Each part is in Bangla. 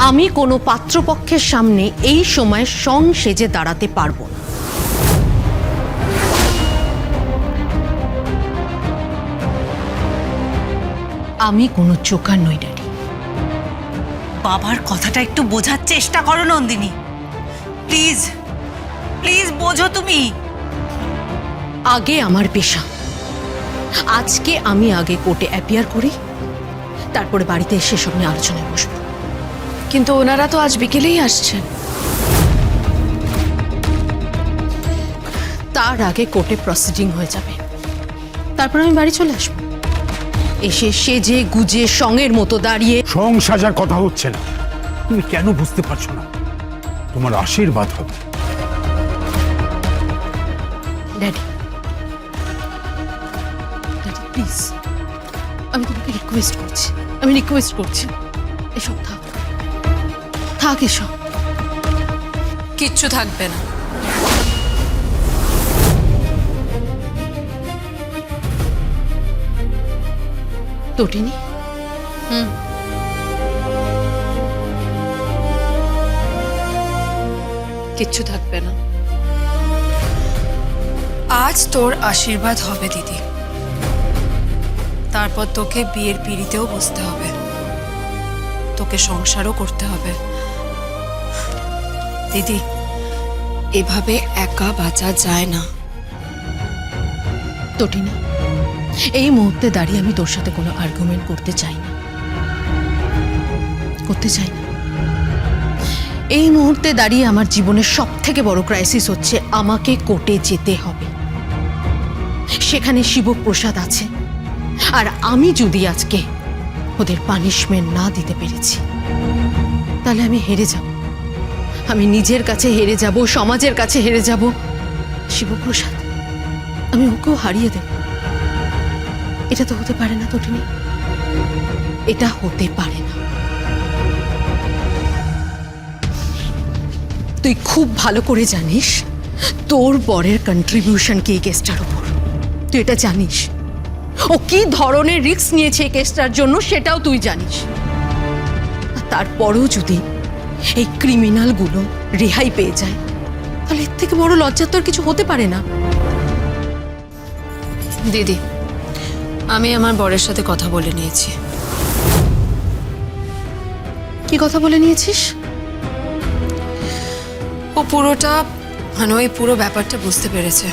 আমি কোনো পাত্রপক্ষের সামনে এই সময় সং সেজে দাঁড়াতে পারবো না। আমি কোনো জোকার নই ড্যাডি। বাবার কথাটা একটু বোঝার চেষ্টা করো নন্দিনী, প্লিজ প্লিজ বোঝো তুমি। আগে আমার পেশা, আজকে আমি আগে কোর্টে অ্যাপিয়ার করি, তারপরে বাড়িতে এসে সব নিয়ে আলোচনায় বসবো। কিন্তু ওনারা তো আজ বিকেলেই আসছেন। তার আগে কোর্টে প্রসিডিং হয়ে যাবে, তারপর আমি বাড়ি চলে আসবো। এসে সেজে গুজে সঙ্গের মতো দাঁড়িয়ে সং সাজার কথা হচ্ছে না। তুমি কেন বুঝতে পারছো না? তোমার আশীর্বাদ হবে। ড্যাডি, ড্যাডি প্লিজ, আমি তোমাকে রিকোয়েস্ট করছি, আমি রিকোয়েস্ট করছি, এসব থাক, থাক এসব। কিচ্ছু থাকবে না। তটিনী, কিচ্ছু থাকবে না। আজ তোর আশীর্বাদ হবে দিদি, তারপর তোকে বিয়ের পিঁড়িতেও বসতে হবে, তোকে সংসারও করতে হবে। দিদি, এভাবে একা বাঁচা যায় না। তটিনী, এই মুহূর্তে দাঁড়িয়ে আমি তোর সাথে কোনো আর্গুমেন্ট করতে চাই না, করতে চাই না। এই মুহূর্তে দাঁড়িয়ে আমার জীবনের সব থেকে বড় ক্রাইসিস হচ্ছে আমাকে কোর্টে যেতে হবে। সেখানে শিবপ্রসাদ আছে, আর আমি যদি আজকে ওদের পানিশমেন্ট না দিতে পেরেছি, তাহলে আমি হেরে যাব। আমি নিজের কাছে হেরে যাব, সমাজের কাছে হেরে যাব। শিবপ্রসাদ, আমি ওকেও হারিয়ে দেব। এটা তো হতে পারে না তটিনী, এটা হতে পারে না। তুই খুব ভালো করে জানিস তোর বরের কন্ট্রিবিউশন কি এই কেসটার উপর। তুই এটা জানিস ও কি ধরনের রিস্ক নিয়েছে এই কেসটার জন্য, সেটাও তুই জানিস। আর তারপরেও যদি এই ক্রিমিনালগুলো রেহাই পেয়ে যায়, তাহলে এর থেকে বড় লজ্জার তো আর কিছু হতে পারে না। দিদি, আমি আমার বরের সাথে কথা বলে নিয়েছি। কি কথা বলে নিয়েছিস? ও পুরোটা ওই পুরো ব্যাপারটা বুঝতে পেরেছে।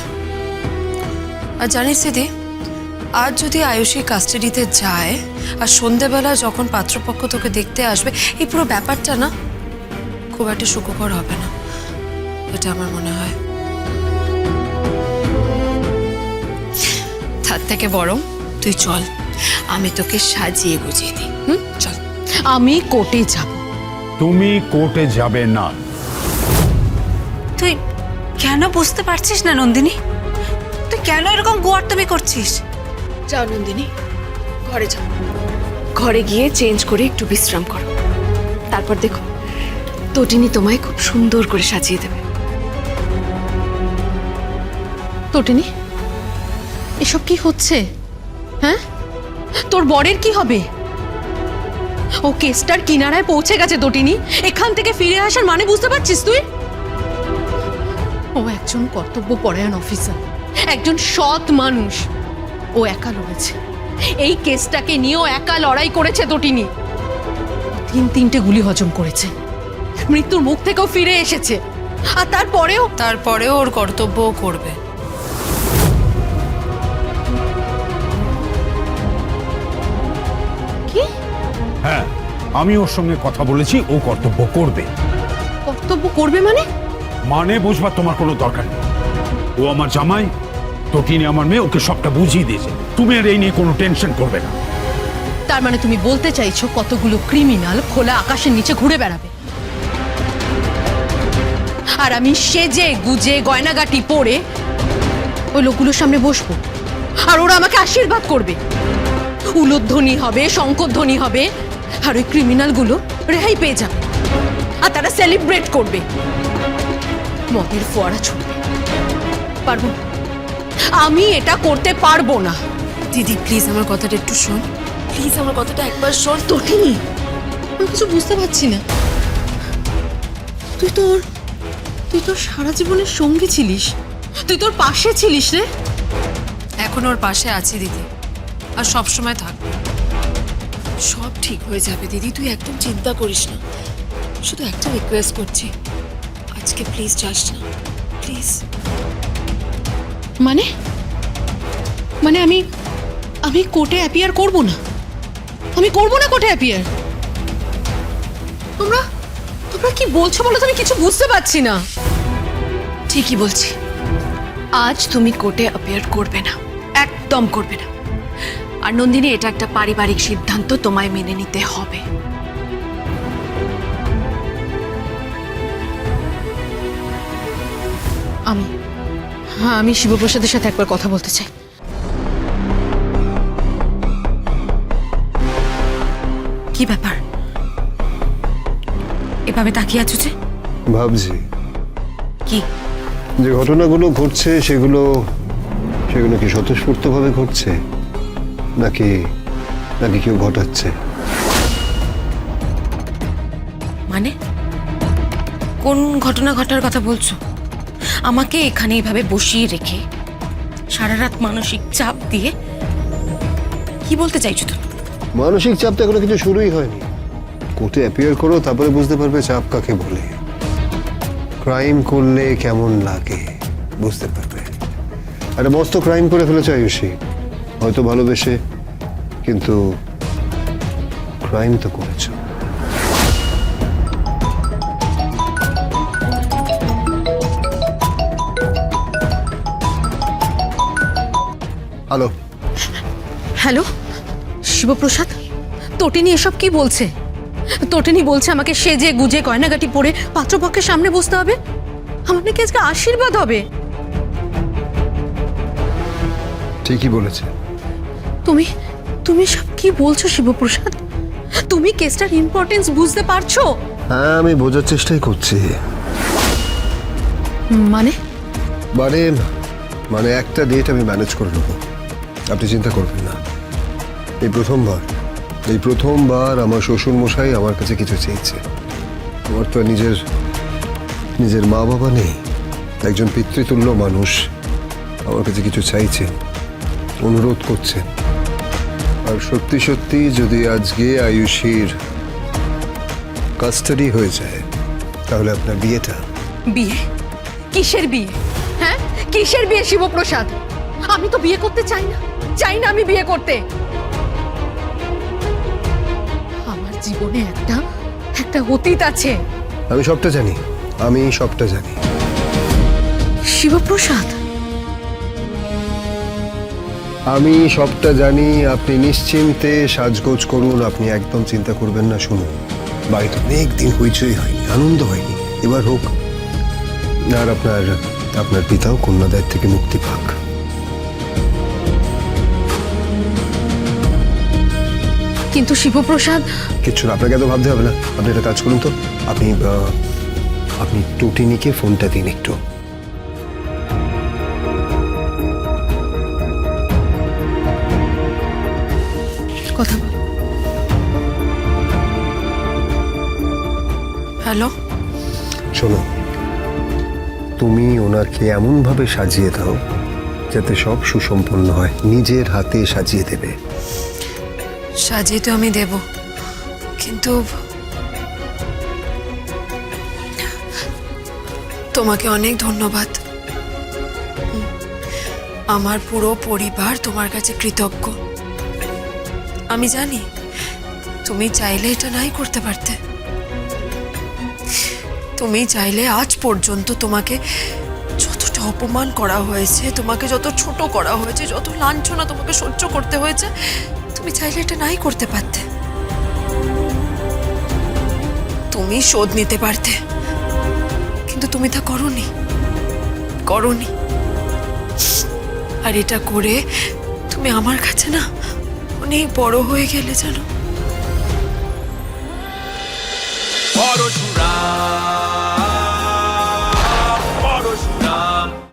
আর জানিস দিদি, আজ যদি আয়ুষী কাস্টাডিতে যায় আর সন্ধেবেলা যখন পাত্রপক্ষ তোকে দেখতে আসবে, এই পুরো ব্যাপারটা না খুব একটা সুখকর হবে না, এটা আমার মনে হয়। তার থেকে বরং তুই চল, আমি তোকে সাজিয়ে গুজিয়ে দিই। চল। আমি কোর্টে যাব। তুমি কোর্টে যাবে না। তুই কেন বুঝতে পারছিস না নন্দিনী? তুই কেন এরকম গোয়ার্তমি করছিস? যাও নন্দিনী, ঘরে যাও, ঘরে গিয়ে চেঞ্জ করে একটু বিশ্রাম করো, তারপর দেখো তটিনী তোমায় খুব সুন্দর করে সাজিয়ে দেবে। তটিনী, এসব কি হচ্ছে? হ্যাঁ, তোর বরের কি হবে? ও কেসটার কিনারায় পৌঁছে গেছে তটিনী। এখান থেকে ফিরে আসার মানে বুঝতে পারছিস তুই? ও একজন কর্তব্যপরায়ণ অফিসার, একজন সৎ মানুষ। ও একা লড়েছে এই কেসটাকে নিয়েও, একা লড়াই করেছে তটিনী। 3-3টে গুলি হজম করেছে, মৃত্যুর মুখ থেকেও ফিরে এসেছে। আর তারপরেও ওর কর্তব্যও করবে। কি? হ্যাঁ, আমি ওর সঙ্গে কথা বলেছি, ও কর্তব্য করবে। কর্তব্য করবে মানে? মানে বুঝবার তোমার কোনো দরকার নেই। ও আমার জামাই, তটিনী আমার মেয়ে, ওকে সবটা বুঝিয়ে দিয়েছে। তুমি আর এই নিয়ে কোনো টেনশন করবে না। তার মানে তুমি বলতে চাইছো কতগুলো ক্রিমিনাল খোলা আকাশের নিচে ঘুরে বেড়াবে, আর আমি সেজে গুজে গয়নাগাটি পরে ওই লোকগুলোর সামনে বসবো, আর ওরা আমাকে আশীর্বাদ করবে। উলুধ্বনি হবে, শঙ্খধ্বনি হবে, আর ওই ক্রিমিনালগুলো রেহাই পেয়ে যাবে, আর তারা সেলিব্রেট করবে, মদের ফোয়ারা ছুটবে। পারবো? আমি এটা করতে পারবো না। দিদি প্লিজ আমার কথাটা একটু শোন, প্লিজ আমার কথাটা একবার শোন। তটিনী, আমি কিছু বুঝতে পারছি না। তুই তোর সারা জীবনের সঙ্গী ছিলিস, তুই তোর পাশে ছিলিস রে। এখন ওর পাশে আছি দিদি, আর সব সময় থাকবে। সব ঠিক হয়ে যাবে দিদি, তুই একদম চিন্তা করিস না। শুধু একটা রিকোয়েস্ট করছি, আজকে প্লিজ যাস না, প্লিজ। মানে মানে আমি আমি কোর্টে অ্যাপিয়ার করব না? আমি করব না কোর্টে অ্যাপিয়ার? তোমরা তোমরা কি বলছো বলো তো? আমি কিছু বুঝতে পারছি না। ঠিকই বলছি, আজ তুমি কোর্টে অ্যাপিয়ার করবে না, একদম করবে না। আর নন্দিনী, এটা একটা পারিবারিক সিদ্ধান্ত, তোমায় মেনে নিতে হবে। আমি শিবপ্রসাদের সাথে একবার কথা বলতে চাই। কি ব্যাপার, এভাবে তাকিয়ে আছো যে? ভাবছি কি? যে ঘটনাগুলো ঘটছে সেগুলো সেগুলো কি স্বতঃস্ফূর্তভাবে ঘটছে, নাকি নাকি কেউ ঘটাচ্ছে? মানে কোন ঘটনা ঘটার কথা বলছো? আমাকে এখানে এভাবে বসিয়ে রেখে সারা রাত মানসিক চাপ দিয়ে কি বলতে চাইছো তুমি? মানসিক চাপ তো এখনো কিছু শুরুই হয়নি। কোর্টে অ্যাপিয়ার করো, তারপরে বুঝতে পারবে চাপ কাকে বলে। ক্রাইম করলে কেমন লাগে বুঝতে পারবে। একটা মস্ত ক্রাইম করে ফেলেছে আয়ুষী, হয়তো ভালোবেসে, কিন্তু ক্রাইম তো করেছো। হ্যালো হ্যালো শিবপ্রসাদ, তটিনী এসব কি বলছে? তটিনী বলছে আমাকে সেজে গুজে গয়নাগাটি পরে পাত্রপক্ষের সামনে বসতে হবে। আমার নাকি আজকে আশীর্বাদ হবে। ঠিকই বলেছে। তুমি তুমি সব কি বলছো শিবপ্রসাদ? তুমি কেসটার ইম্পর্টেন্স বুঝতে পারছো? হ্যাঁ, আমি বোঝার চেষ্টাই করছি। মানে মানে মানে একটা ডেট আমি ম্যানেজ করে নেবো, আপনি চিন্তা করবেন না। এই প্রথমবার আমার শ্বশুর মশাই আমার কাছে কিছু চেয়েছে। আমার তো আর নিজের মা বাবা নেই, একজন পিতৃতুল্য মানুষ আমার কাছে কিছু চাইছেন, অনুরোধ করছেন। আর সত্যি সত্যি যদি আজকে আয়ুষীর কাস্টাডি হয়ে যায়, তাহলে আপনার বিয়েটা। বিয়ে? কিসের বিয়ে? হ্যাঁ, কিসের বিয়ে শিবপ্রসাদ? আমি তো বিয়ে করতে চাই না আমি বিয়ে করতে। আমার জীবনে একটা অতীত আছে। আমি সবটা জানি, শিবপ্রসাদ, আমি সবটা জানি। আপনি নিশ্চিন্তে সাজগোজ করুন, আপনি একদম চিন্তা করবেন না। শুনুন, বাড়িতে অনেক দিন হইচই হয়নি, আনন্দ হয়নি, এবার হোক। আর আপনার পিতাও কন্যাদায়ের থেকে মুক্তি পাক। কিন্তু শিবপ্রসাদ, কিচ্ছু না, আপনাকে এত ভাবতে হবে না। আপনি একটা কাজ করুন তো, আপনি টুটিনিকে ফোনটা দিন একটু। কথা বল। হ্যালো, শোনো, তুমি ওনাকে এমনভাবে সাজিয়ে দাও যাতে সব সুসম্পন্ন হয়। নিজের হাতে সাজিয়ে দেবে। সাজিয়ে তো আমি দেব, কিন্তু তোমাকে অনেক ধন্যবাদ। আমার পুরো পরিবার তোমার কাছে কৃতজ্ঞ। আমি জানি তুমি চাইলে এটা নাই করতে পারতে। তুমি চাইলে আজ পর্যন্ত তোমাকে যতটা অপমান করা হয়েছে, তোমাকে যত ছোট করা হয়েছে, যত লাঞ্ছনা তোমাকে সহ্য করতে হয়েছে, তুমি চাইলে এটা নাই করতে পারতে। তুমি শোধ নিতে পারতে, কিন্তু তুমি তা করোনি। আর এটা করে তুমি আমার কাছে না অনেক বড় হয়ে গেলে, জানো। পরশুরাম।